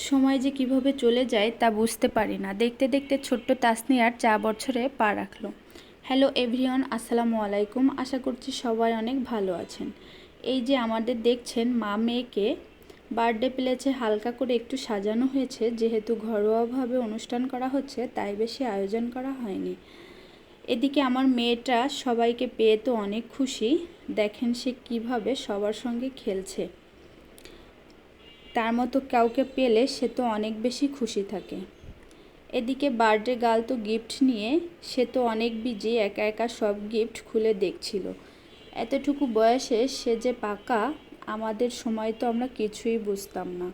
সময় যে কিভাবে চলে যায় তা বুঝতে পারি না। দেখতে দেখতে ছোট্ট তাসনিয়ার 4 বছরে পা রাখলো। হ্যালো এভরিওয়ান, আসসালামু আলাইকুম। আশা করছি সবাই অনেক ভালো আছেন। এই যে আমাদের দেখছেন মা মেয়েকে বার্থডে প্লেটে হালকা করে একটু সাজানো হয়েছে। যেহেতু ঘরোয়াভাবে অনুষ্ঠান করা হচ্ছে তাই বেশি আয়োজন করা হয়নি। এদিকে আমার মেয়েটা সবাইকে পেয়ে তো অনেক খুশি। দেখেন সে কিভাবে সবার সঙ্গে খেলছে। তার মতো কাউকে পেলে সে তো অনেক বেশি খুশি থাকে। এদিকে বার্থডে গার্ল তো গিফট নিয়ে সে তো অনেক বিজি, একা একা সব গিফট খুলে দেখছিল। এতটুকু বয়সে সে যে পাকা, আমাদের সময় তো আমরা কিছুই বুঝতাম না।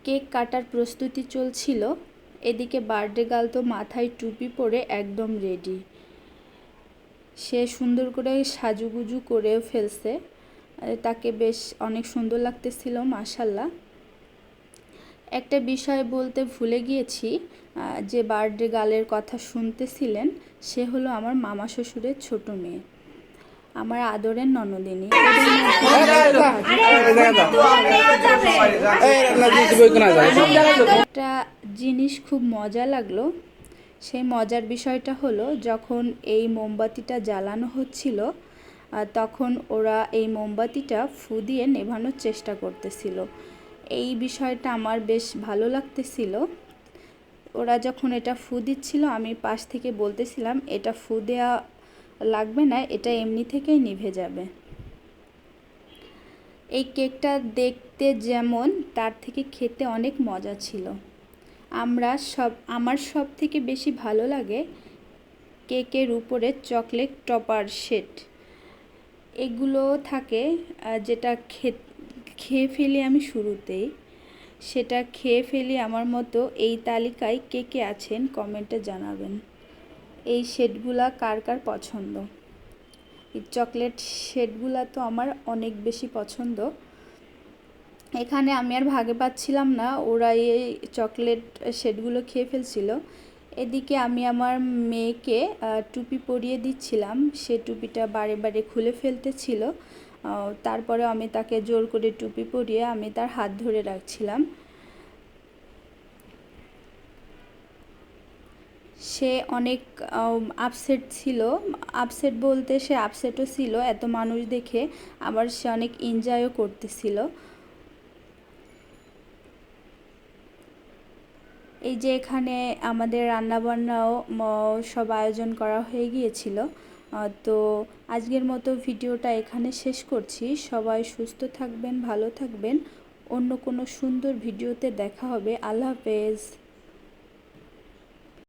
কেক কাটার প্রস্তুতি চলছিল। এদিকে বার্থডে গার্ল তো মাথায় টুপি পরে একদম রেডি। সে সুন্দর করে সাজুগুজু করে ফেলছে। তাকে বেশ অনেক সুন্দর লাগতেছিল মাশাল্লাহ। একটা বিষয় বলতে ভুলে গিয়েছি, যে বার্থডে গার্লের কথা শুনতেছিলেন সে হলো আমার মামা শ্বশুরের ছোট মেয়ে, আমার আদরের ননদিনী। একটা জিনিস খুব মজা লাগলো। সেই মজার বিষয়টা হলো, যখন এই মোমবাতিটা জ্বালানো হচ্ছিল তখন ওরা এই মোমবাতিটা ফু দিয়ে নেভানোর চেষ্টা করতেছিল। এই বিষয়টা আমার বেশ ভালো লাগতেছিল। ওরা যখন এটা ফু দিচ্ছিল আমি পাশ থেকে বলতেছিলাম এটা ফু দেওয়া লাগবে না, এটা এমনি থেকেই নিভে যাবে। এই কেকটা দেখতে যেমন তার থেকে খেতে অনেক মজা ছিল। আমার সব থেকে বেশি ভালো লাগে কেকের উপরে চকলেট টপার শেড এগুলো থাকে, যেটা খেয়ে ফেলি আমি শুরুতেই। সেটা খেয়ে ফেলি আমার মতো এই তালিকায় কে কে আছেন কমেন্টে জানাবেন। এই শেডগুলা কার কার পছন্দ? এই চকলেট শেডগুলা তো আমার অনেক বেশি পছন্দ। এখানে আমি আর ভাগে পাচ্ছিলাম না, ওরা এই চকলেট শেডগুলো খেয়ে ফেলছিল। এদিকে আমি আমার মেয়েকে টুপি পরিয়ে দিচ্ছিলাম। সে টুপিটা বারে বারে খুলে ফেলতেছিল। তারপরে আমি তাকে জোর করে টুপি পরিয়ে আমি তার হাত ধরে রাখছিলাম। সে অনেক আপসেট ছিল। আপসেট বলতে সে আপসেটও ছিল এত মানুষ দেখে, আবার সে অনেক এনজয়ও করতেছিল। এই যে এখানে আমাদের রান্নাবান্নাও সব আয়োজন করা হয়ে গিয়েছিল। তো আজকের মতো ভিডিওটা এখানে শেষ করছি। সবাই সুস্থ থাকবেন, ভালো থাকবেন। অন্য কোনো সুন্দর ভিডিওতে দেখা হবে। আল্লাহ হাফেজ।